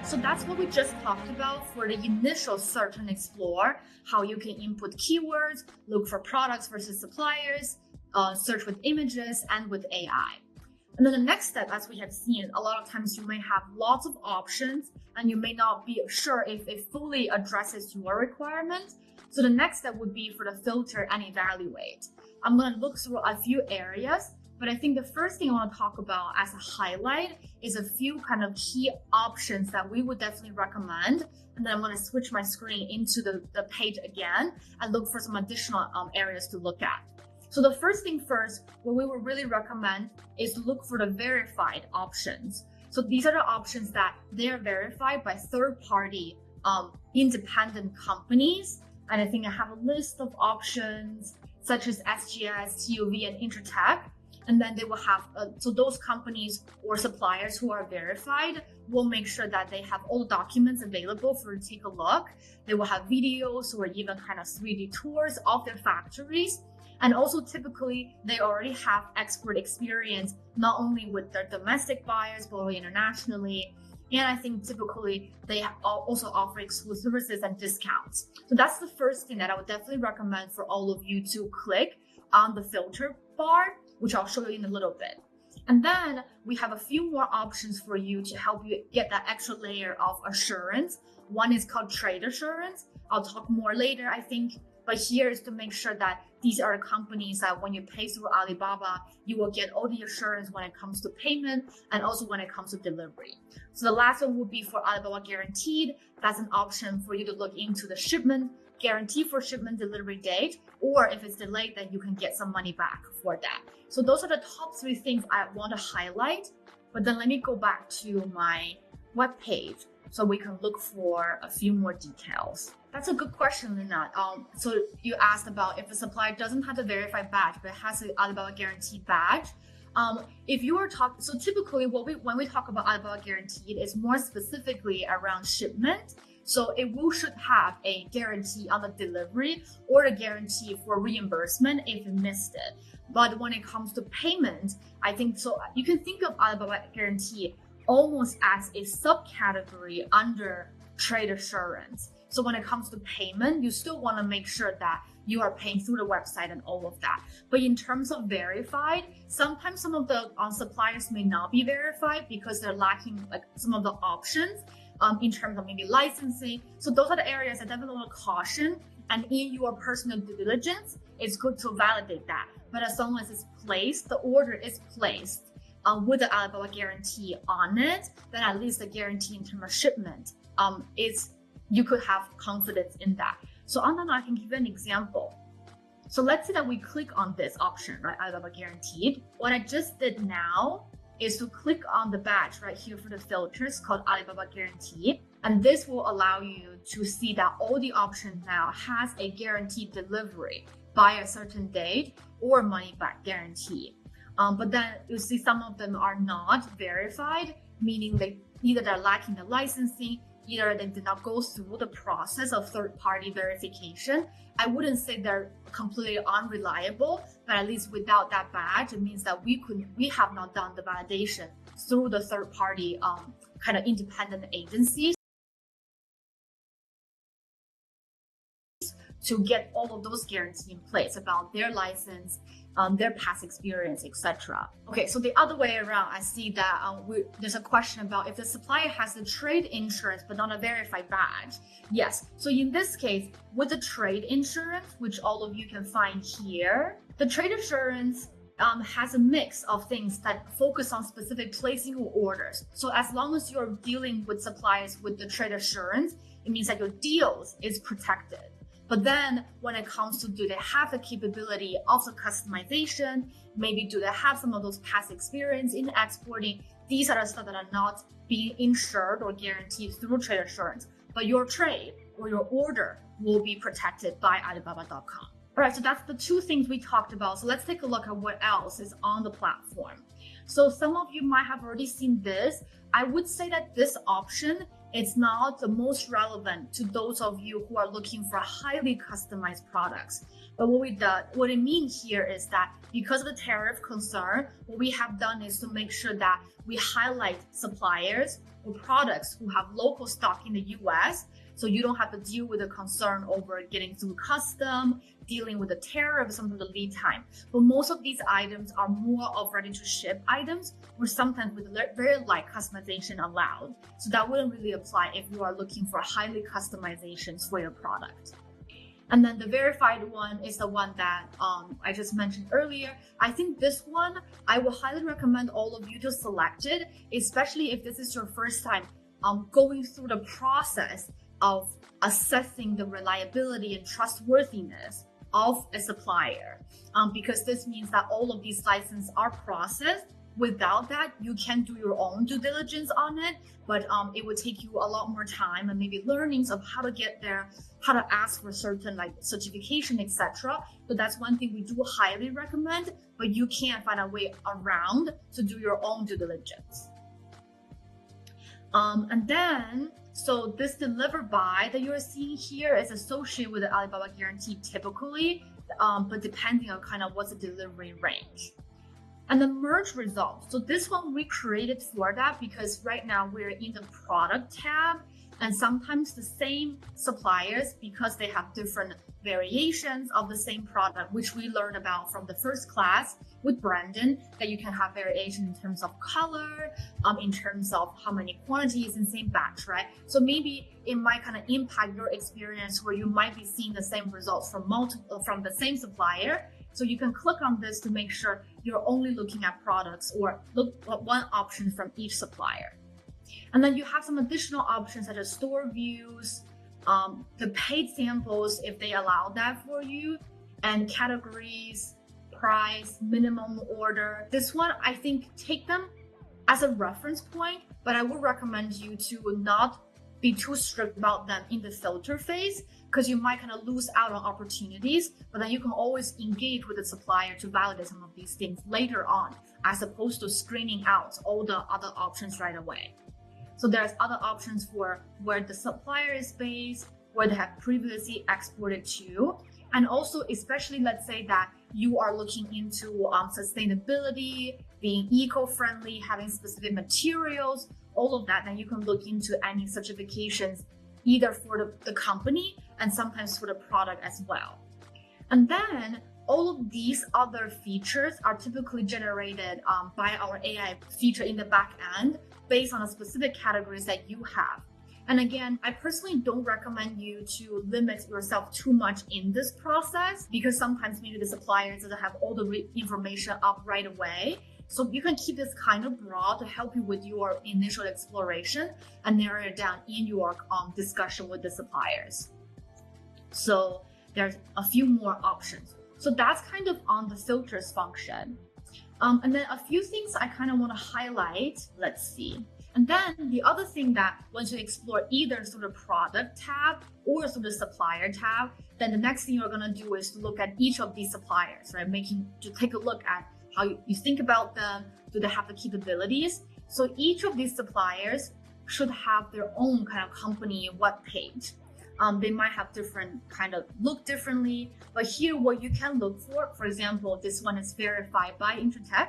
So that's what we just talked about for the initial search and explore, how you can input keywords, look for products versus suppliers, search with images and with AI. And then the next step, as we have seen, a lot of times you may have lots of options and you may not be sure if it fully addresses your requirement. So the next step would be for the filter and evaluate. I'm going to look through a few areas, but I think the first thing I want to talk about as a highlight is a few kind of key options that we would definitely recommend. And then I'm going to switch my screen into the page again and look for some additional areas to look at. So the first thing first, what we would really recommend is to look for the verified options. So these are the options that they're verified by third-party independent companies. And I think I have a list of options such as SGS, TUV, and Intertech. And then they will have, so those companies or suppliers who are verified will make sure that they have all the documents available for you to take a look. They will have videos or even kind of 3D tours of their factories. And also typically they already have expert experience, not only with their domestic buyers, but internationally. And I think typically they also offer exclusive services and discounts. So that's the first thing that I would definitely recommend for all of you to click on the filter bar, which I'll show you in a little bit. And then we have a few more options for you to help you get that extra layer of assurance. One is called trade assurance. I'll talk more later, I think. But here is to make sure that these are companies that when you pay through Alibaba, you will get all the assurance when it comes to payment and also when it comes to delivery. So the last one would be for Alibaba Guaranteed. That's an option for you to look into the shipment, guarantee for shipment delivery date, or if it's delayed, then you can get some money back for that. So those are the top 3 things I want to highlight. But then let me go back to my webpage so we can look for a few more details. That's a good question, Lina. So you asked about if a supplier doesn't have the verified badge, but has the Alibaba Guaranteed badge. If you are talking, so typically when we talk about Alibaba Guaranteed, it's more specifically around shipment. So it should have a guarantee on the delivery or a guarantee for reimbursement if you missed it. But when it comes to payment, I think so you can think of Alibaba Guarantee almost as a subcategory under trade assurance. So when it comes to payment, you still want to make sure that you are paying through the website and all of that. But in terms of verified, sometimes some of the suppliers may not be verified because they're lacking like some of the options in terms of maybe licensing. So those are the areas I definitely want to caution. And in your personal due diligence, it's good to validate that. But as long as it's placed, the order is placed with the Alibaba Guarantee on it, then at least the guarantee in terms of shipment is, you could have confidence in that. So on that, I can give you an example. So let's say that we click on this option, right, Alibaba Guaranteed. What I just did now is to click on the badge right here for the filters called Alibaba Guaranteed. And this will allow you to see that all the options now has a guaranteed delivery by a certain date or money back guarantee. But then you see some of them are not verified, meaning they either they're lacking the licensing, either they did not go through the process of third-party verification. I wouldn't say they're completely unreliable, but at least without that badge, it means that we have not done the validation through the third-party kind of independent agencies to get all of those guarantees in place about their license, their past experience, etc. Okay, so the other way around, I see that there's a question about if the supplier has the trade insurance but not a verified badge. Yes, so in this case, with the trade insurance, which all of you can find here, the trade insurance has a mix of things that focus on specific placing of orders. So as long as you're dealing with suppliers with the trade assurance, it means that your deals is protected. But then when it comes to do they have the capability of the customization, maybe do they have some of those past experience in exporting, these are the stuff that are not being insured or guaranteed through trade assurance. But your trade or your order will be protected by Alibaba.com. All right, so that's the 2 things we talked about. So let's take a look at what else is on the platform. So some of you might have already seen this. I would say that this option it's not the most relevant to those of you who are looking for highly customized products. But what it means here is that because of the tariff concern, what we have done is to make sure that we highlight suppliers or products who have local stock in the US, so you don't have to deal with the concern over getting through custom, dealing with the tariff, some of the lead time. But most of these items are more of ready to ship items, or sometimes with very light customization allowed. So that wouldn't really apply if you are looking for highly customizations for your product. And then the verified one is the one that I just mentioned earlier. I think this one, I will highly recommend all of you to select it, especially if this is your first time going through the process of assessing the reliability and trustworthiness of a supplier. Because this means that all of these licenses are processed. Without that, you can do your own due diligence on it, but it would take you a lot more time and maybe learnings of how to get there, how to ask for certain like certification, etc. But that's one thing we do highly recommend, but you can find a way around to do your own due diligence. And then, so this delivered by that you're seeing here is associated with the Alibaba Guarantee typically, but depending on kind of what's the delivery range. And the merge results. So this one we created for that because right now we're in the product tab, and sometimes the same suppliers, because they have different variations of the same product, which we learned about from the first class with Brandon, that you can have variation in terms of color, in terms of how many quantities in same batch, right? So maybe it might kind of impact your experience where you might be seeing the same results from the same supplier. So you can click on this to make sure you're only looking at products or look at one option from each supplier. And then you have some additional options such as store views, the paid samples if they allow that for you, and categories, price, minimum order. This one, I think, take them as a reference point, but I would recommend you to not be too strict about them in the filter phase, because you might kind of lose out on opportunities, but then you can always engage with the supplier to validate some of these things later on, as opposed to screening out all the other options right away. So there's other options for where the supplier is based, where they have previously exported to, and also especially let's say that you are looking into sustainability, being eco-friendly, having specific materials, all of that, then you can look into any certifications either for the company and sometimes for the product as well. And then all of these other features are typically generated by our AI feature in the back end based on the specific categories that you have. And again, I personally don't recommend you to limit yourself too much in this process, because sometimes maybe the suppliers doesn't have all the information up right away. So you can keep this kind of broad to help you with your initial exploration and narrow it down in your discussion with the suppliers. So there's a few more options. So that's kind of on the filters function. And then a few things I kind of want to highlight. Let's see. And then the other thing that once you explore either through the product tab or through the supplier tab, then the next thing you're going to do is to look at each of these suppliers, right? To take a look at how you think about them. Do they have the capabilities? So each of these suppliers should have their own kind of company web page. They might have different kind of look differently, but here what you can look for example, this one is verified by Intratech,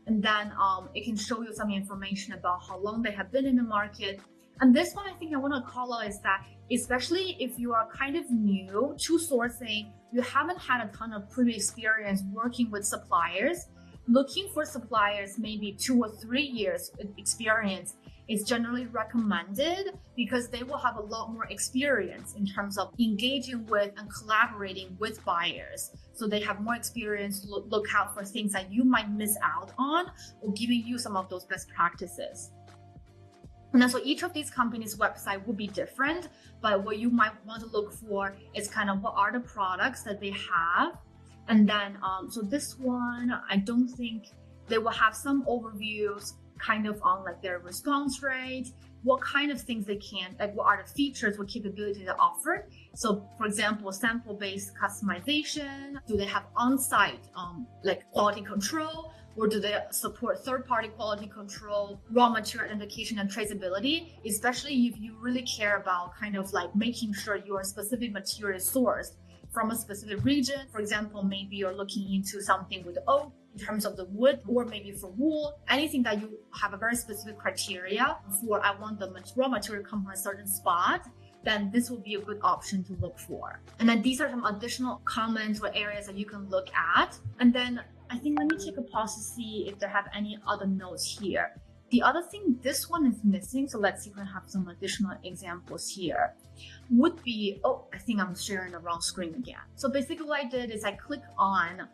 and then it can show you some information about how long they have been in the market. And this one I think I want to call out is that, especially if you are kind of new to sourcing, you haven't had a ton of previous experience working with suppliers, looking for suppliers maybe 2 or 3 years experience is generally recommended, because they will have a lot more experience in terms of engaging with and collaborating with buyers. So they have more experience, look out for things that you might miss out on, or giving you some of those best practices. And so each of these companies' website will be different, but what you might want to look for is kind of what are the products that they have. And then, so this one, I don't think they will have some overviews kind of on like their response rate, what kind of things they can, like what are the features, what capability they offer. So for example, sample-based customization, do they have on-site like quality control, or do they support third-party quality control, raw material identification and traceability, especially if you really care about kind of like making sure your specific material is sourced from a specific region. For example, maybe you're looking into something with oak in terms of the wood, or maybe for wool, anything that you have a very specific criteria for, I want the raw material come from a certain spot, then this will be a good option to look for. And then these are some additional comments or areas that you can look at. And then I think let me take a pause to see if there have any other notes here. The other thing, this one is missing, so let's see if I have some additional examples here. Would be, oh, I think I'm sharing the wrong screen again. So basically what I did is I click on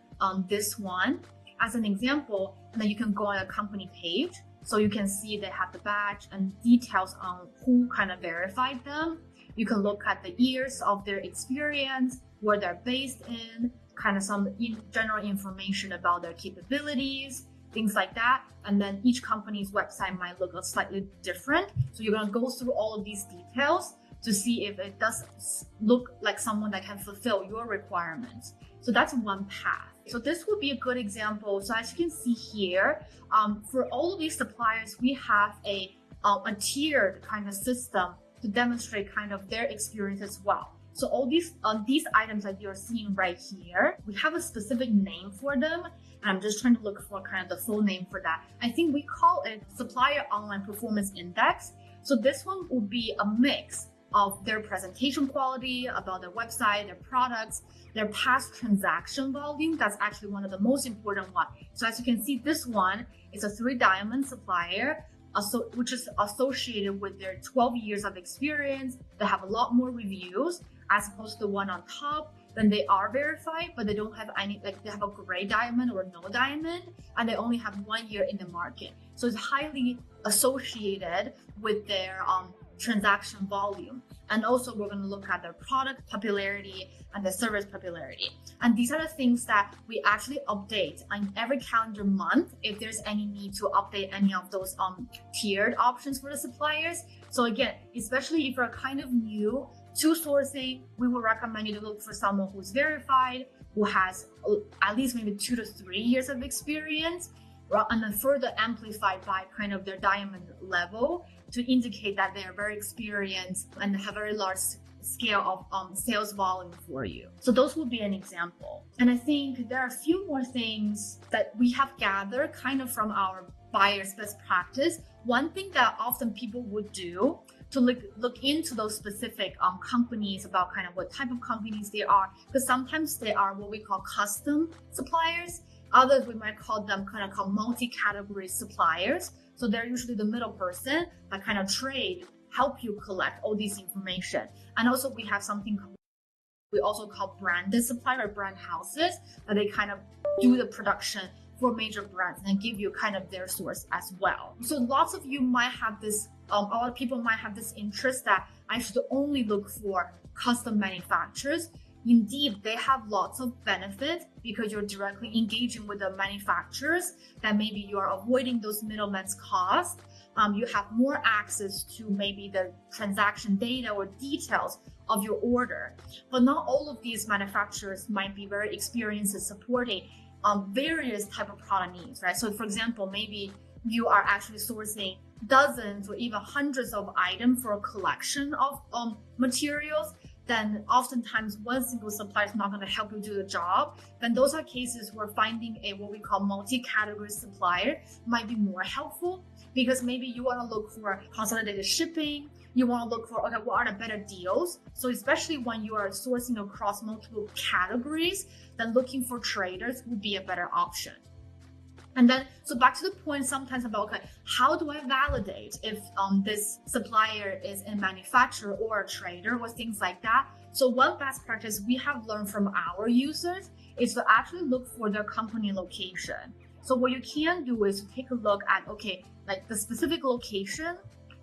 this one as an example, and then you can go on a company page. So you can see they have the badge and details on who kind of verified them. You can look at the years of their experience, where they're based in, kind of some general information about their capabilities, things like that. And then each company's website might look slightly different. So you're going to go through all of these details to see if it does look like someone that can fulfill your requirements. So that's one path. So this would be a good example. So as you can see here, for all of these suppliers, we have a tiered kind of system to demonstrate kind of their experience as well. So all these items that you're seeing right here, we have a specific name for them. And I'm just trying to look for kind of the full name for that. I think we call it Supplier Online Performance Index. So this one will be a mix of their presentation quality, about their website, their products, their past transaction volume. That's actually one of the most important ones. So as you can see, this one is a 3-diamond supplier, which is associated with their 12 years of experience. They have a lot more reviews as opposed to the one on top. Then they are verified, but they don't have any, like they have a gray diamond or no diamond, and they only have 1 year in the market. So it's highly associated with their transaction volume. And also we're going to look at their product popularity and the service popularity. And these are the things that we actually update on every calendar month if there's any need to update any of those tiered options for the suppliers. So again, especially if you're kind of new to sourcing, we will recommend you to look for someone who's verified, who has at least maybe 2 to 3 years of experience, and then further amplified by kind of their diamond level to indicate that they are very experienced and have very large scale of sales volume for you. So those would be an example. And I think there are a few more things that we have gathered kind of from our buyers' best practice. One thing that often people would do to look into those specific companies, about kind of what type of companies they are, because sometimes they are what we call custom suppliers. Others we might call them kind of multi-category suppliers. So they're usually the middle person that kind of help you collect all this information. And also we have something we also call branded supplier or brand houses, that they kind of do the production for major brands and give you kind of their source as well. So lots of you might have this, a lot of people might have this interest that I should only look for custom manufacturers. Indeed, they have lots of benefit because you're directly engaging with the manufacturers, that maybe you are avoiding those middlemen's costs. You have more access to maybe the transaction data or details of your order. But not all of these manufacturers might be very experienced in supporting various type of product needs, right? So for example, maybe you are actually sourcing dozens or even hundreds of items for a collection of materials. Then oftentimes one single supplier is not going to help you do the job. Then those are cases where finding a what we call multi-category supplier might be more helpful, because maybe you want to look for consolidated shipping. You want to look for, okay, what are the better deals? So especially when you are sourcing across multiple categories, then looking for traders would be a better option. And then, so back to the point sometimes about, okay, how do I validate if this supplier is a manufacturer or a trader or things like that? So one best practice we have learned from our users is to actually look for their company location. So what you can do is to take a look at, okay, like the specific location.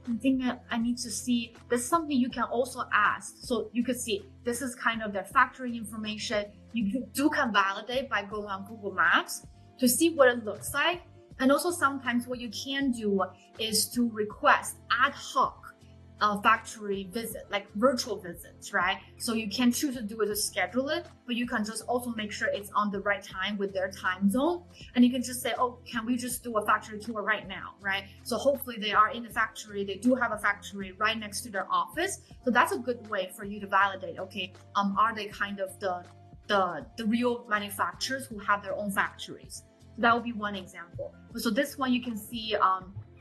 I think that I need to see, there's something you can also ask. So you could see, this is kind of their factory information. You can validate by going on Google Maps to see what it looks like. And also sometimes what you can do is to request ad hoc factory visit, like virtual visits, right? So you can choose to do it to schedule it, but you can just also make sure it's on the right time with their time zone. And you can just say, oh, can we just do a factory tour right now, right? So hopefully they are in the factory, they do have a factory right next to their office. So that's a good way for you to validate, okay, are they kind of the real manufacturers who have their own factories? So that would be one example. So this one you can see,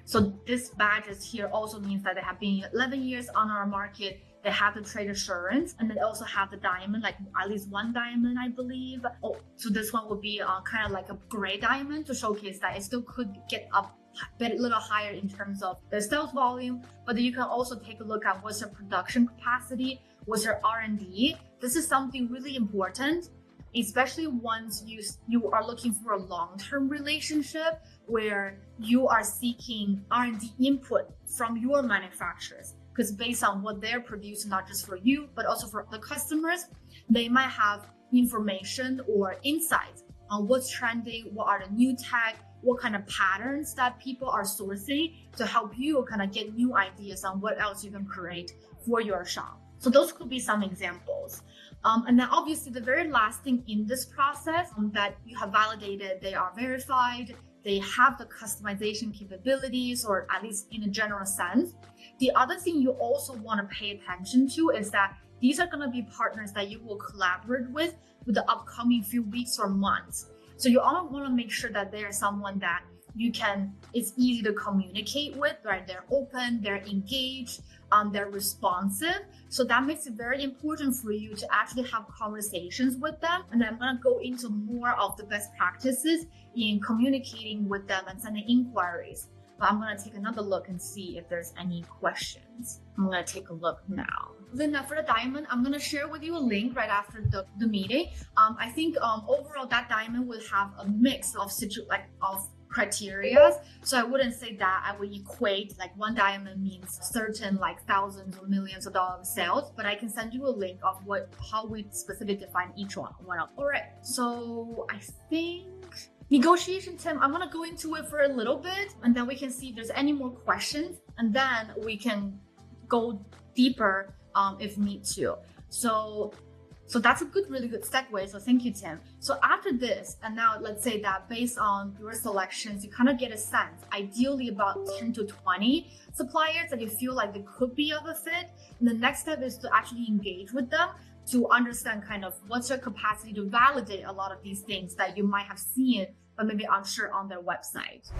so this badges here also means that they have been 11 years on our market. They have the trade assurance, and they also have the diamond, like at least one diamond, I believe. Oh, so this one would be kind of like a gray diamond to showcase that it still could get up a little higher in terms of the sales volume. But then you can also take a look at what's their production capacity, what's their R&D. This is something really important, especially once you are looking for a long-term relationship where you are seeking R&D input from your manufacturers. Because based on what they're producing, not just for you, but also for the customers, they might have information or insights on what's trending, what are the new tech, what kind of patterns that people are sourcing to help you kind of get new ideas on what else you can create for your shop. So those could be some examples. And then obviously the very last thing in this process that you have validated, they are verified, they have the customization capabilities, or at least in a general sense. The other thing you also want to pay attention to is that these are going to be partners that you will collaborate with the upcoming few weeks or months. So you all want to make sure that they are someone that it's easy to communicate with, right? They're open, they're engaged, they're responsive. So that makes it very important for you to actually have conversations with them. And I'm going to go into more of the best practices in communicating with them and sending inquiries. But I'm going to take another look and see if there's any questions. I'm going to take a look now. Then for the diamond, I'm going to share with you a link right after the meeting. I think overall that diamond will have a mix of criteria. So I wouldn't say that I would equate like one diamond means certain like thousands or millions of dollars of sales, but I can send you a link of how we specifically define each one. All right, so I think negotiation, Tim, I'm gonna go into it for a little bit and then we can see if there's any more questions and then we can go deeper if need to. So that's a really good segue. So thank you, Tim. So after this, and now let's say that based on your selections, you kind of get a sense, ideally about 10 to 20 suppliers that you feel like they could be of a fit. And the next step is to actually engage with them to understand kind of what's their capacity to validate a lot of these things that you might have seen, but maybe unsure on their website.